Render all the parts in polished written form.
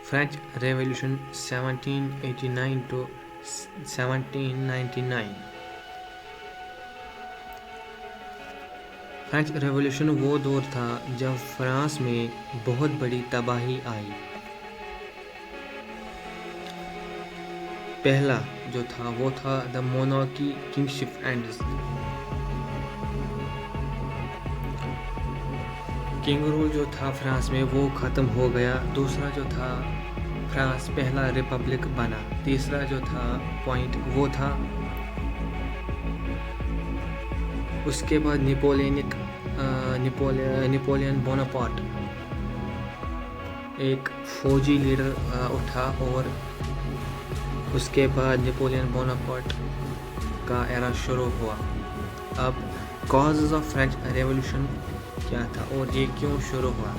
French Revolution 1789 to 1799। French revolution वो दौर था जब फ्रांस में बहुत बड़ी तबाही आई। पहला जो था वो था the monarchy, kingship and king rule जो था फ्रांस में वो ख़त्म हो गया। दूसरा जो था फ्रांस पहला रिपब्लिक बना। तीसरा जो था पॉइंट वो था उसके बाद नेपोलियन बोनापार्ट एक फौजी लीडर उठा और उसके बाद नेपोलियन बोनापार्ट का एरा शुरू हुआ। अब कॉजेज़ ऑफ फ्रेंच रेवोल्यूशन क्या था और ये क्यों शुरू हुआ?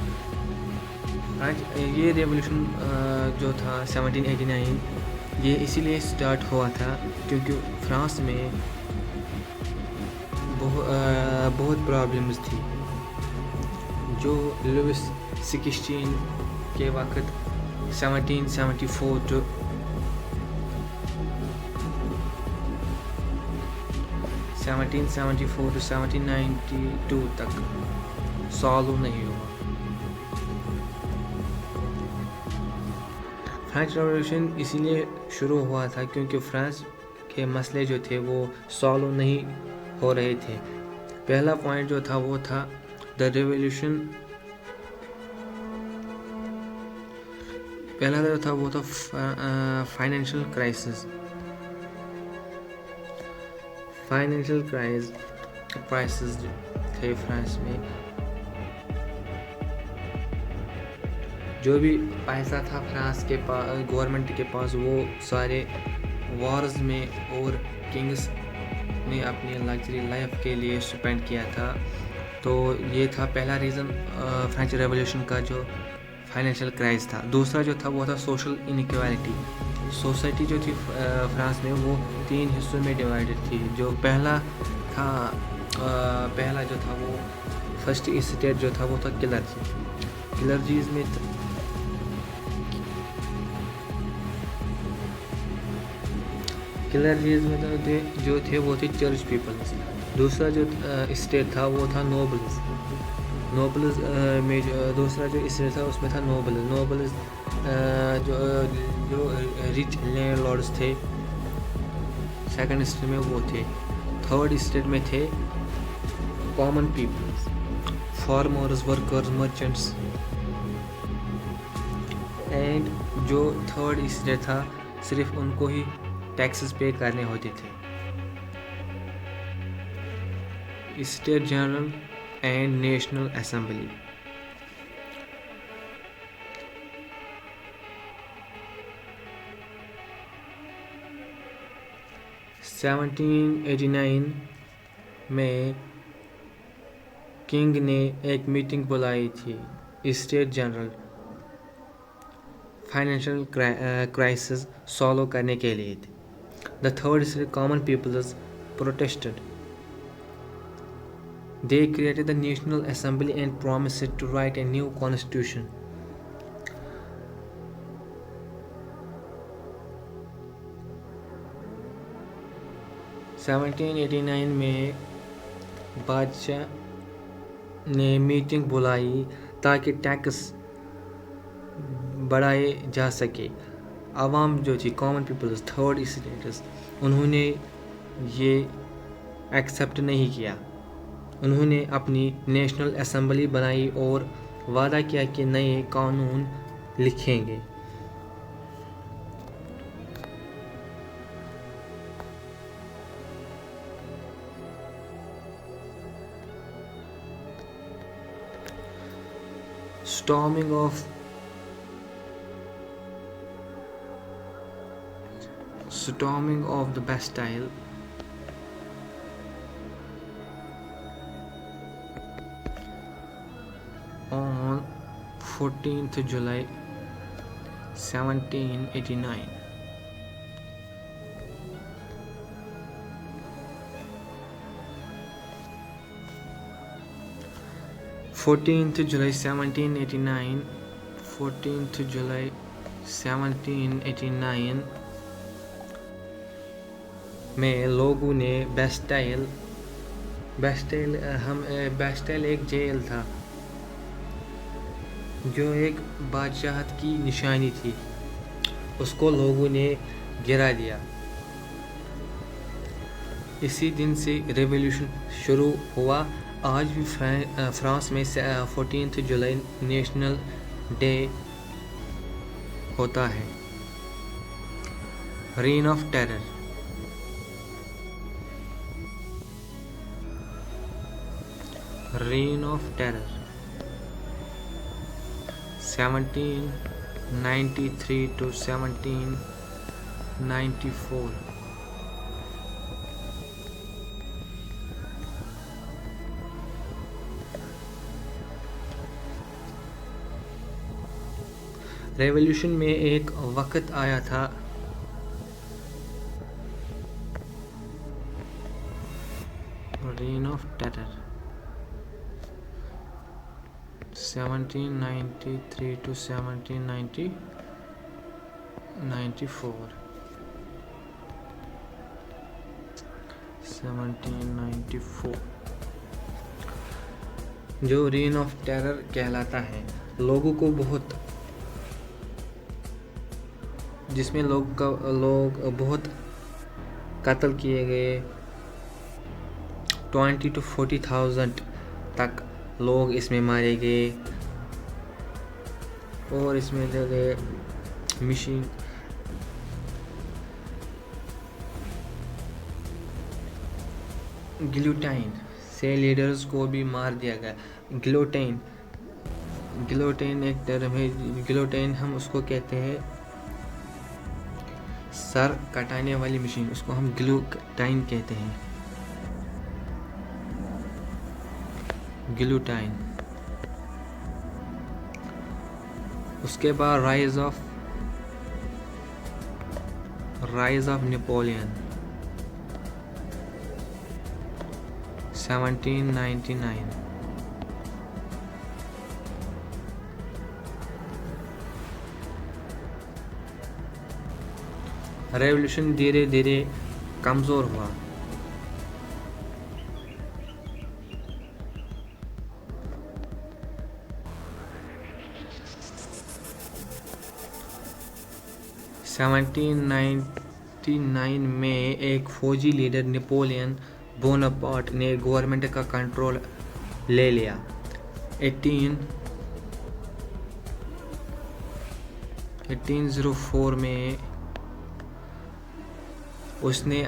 ये रेवोल्यूशन जो था 1789 ये इसीलिए स्टार्ट हुआ था क्योंकि फ्रांस में बहुत प्रॉब्लम्स थी। जो लुइस 16 के वक्त 1774 टू 1792 तक सॉल्व नहीं हुआ। फ्रेंच रेवोल्यूशन इसीलिए शुरू हुआ था क्योंकि फ्रांस के मसले जो थे वो सॉल्व नहीं हो रहे थे। पहला पॉइंट जो था वो था द रेवोल्यूशन। पहला जो था वो था फाइनेंशियल क्राइसिस। फाइनेंशियल क्राइसिस थे फ्रांस में। जो भी पैसा था फ्रांस के पास, गवर्नमेंट के पास, वो सारे वॉर्स में और किंग्स ने अपनी लग्जरी लाइफ के लिए स्पेंड किया था। तो ये था पहला रीज़न फ्रेंच रेवोल्यूशन का जो फाइनेंशियल क्राइसिस था। दूसरा जो था वो था सोशल इनइक्वालिटी। सोसाइटी जो थी फ्रांस में वो 3 हिस्सों में डिवाइडेड थी। जो पहला जो था वो फर्स्ट स्टेट जो था वो था क्लर्जीज में जो थे वो थे चर्च पीपल्स। दूसरा जो स्टेट था वो था नोबल्स में दूसरा जो स्टेट था उसमें था नोबल्स जो रिच लैंडलॉर्ड्स थे। सेकंड स्टेट में वो थे। थर्ड स्टेट में थे common peoples, farmers, workers, merchants. And जो थर्ड स्टेट था सिर्फ उनको ही टैक्सेस पे करने होते थे। State general and national assembly. (1789) में किंग ने एक मीटिंग बुलाई थी state general financial crisis solve करने के लिए। The third is common peoples protested. They created the National Assembly and promised to write a new constitution. (1789) में बादशाह ने मीटिंग बुलाई ताकि टैक्स बढ़ाए जा सके। आवाम जो थी कॉमन पीपल्स, थर्ड स्टेट्स, उन्होंने ये एक्सेप्ट नहीं किया। उन्होंने अपनी नेशनल असेंबली बनाई और वादा किया कि नए कानून लिखेंगे। Storming of the Bastille on 14th July 1789. (14th July 1789) 14th July 1789 में लोगों ने बेस्टाइल एक जेल था जो एक बादशाहत की निशानी थी, उसको लोगों ने गिरा दिया। इसी दिन से रेवोल्यूशन शुरू हुआ। आज भी फ्रांस में 14 जुलाई नेशनल डे होता है। Rain of terror. Rain of terror 1793 to 1794। Revolution में एक वक्त आया था रेन ऑफ टेरर 1793 to 1794। 1794 जो रेन ऑफ टेरर कहलाता है। लोगों को जिसमें लोग बहुत कत्ल किए गए। 20 to 40,000 तक लोग इसमें मारे गए और इसमें जो गए मशीन गिलोटाइन से लीडर्स को भी मार दिया गया। गिलोटाइन एक टर्म है। गिलोटाइन हम उसको कहते हैं सर कटाने वाली मशीन, उसको हम गिलोटाइन कहते हैं। गिलोटाइन। उसके बाद राइज ऑफ नेपोलियन 1799। रेवोल्यूशन धीरे धीरे कमजोर हुआ। सेवनटीन 1799 में एक फौजी लीडर नेपोलियन बोनापार्ट ने गवर्नमेंट का कंट्रोल ले लिया। 1804 में उसने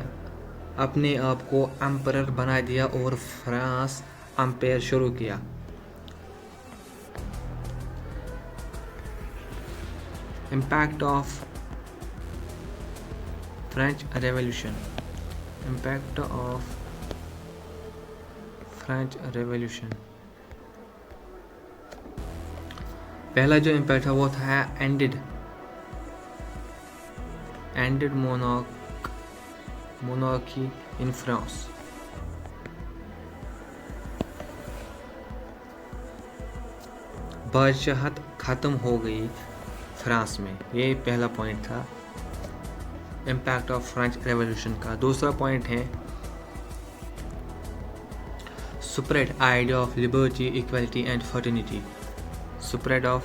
अपने आप को एम्परर बना दिया और फ्रांस एम्पायर शुरू किया। Impact of French revolution. Impact of French revolution. पहला जो इम्पैक्ट था वो था एंडेड मोनार्की इन फ्रांस। बादशाहत खत्म हो गई फ्रांस में। ये पहला पॉइंट था इम्पैक्ट ऑफ फ्रेंच रेवोल्यूशन का। दूसरा पॉइंट है spread idea of liberty, equality and fraternity. Spread of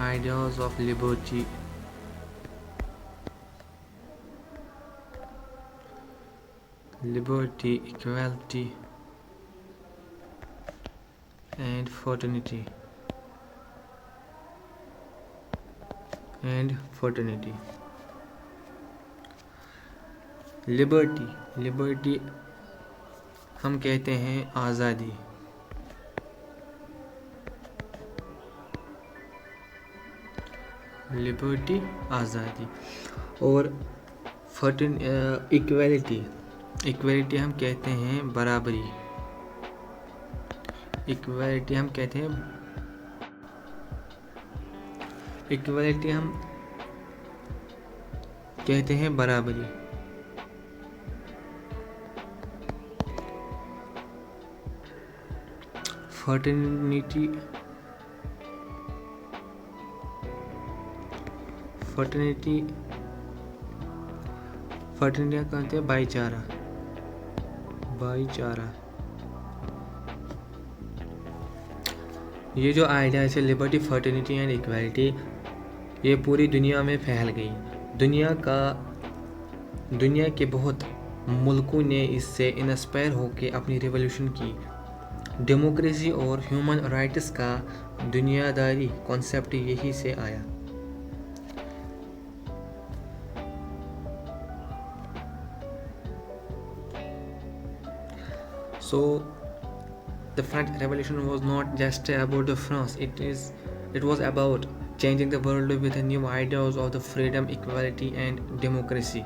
ideas of liberty, equality and fraternity. Liberty हम कहते हैं आज़ादी। लिबर्टी आज़ादी। और इक्वलिटी हम कहते हैं बराबरी। इक्वलिटी हम कहते हैं बराबरी। फर्टिनिटी फर्टिनिटी फर्टिनिटी कहते हैं भाईचारा। ये जो आइडिया है लिबर्टी, फर्टिनिटी एंड इक्वालिटी, ये पूरी दुनिया में फैल गई। दुनिया के बहुत मुल्कों ने इससे इंस्पायर होकर अपनी रिवॉल्यूशन की। डेमोक्रेसी और ह्यूमन राइट्स का दुनियादारी कॉन्सेप्ट यही से आया। So the French Revolution was not just about the France. It was about changing the world with new ideas of the freedom, equality, and democracy.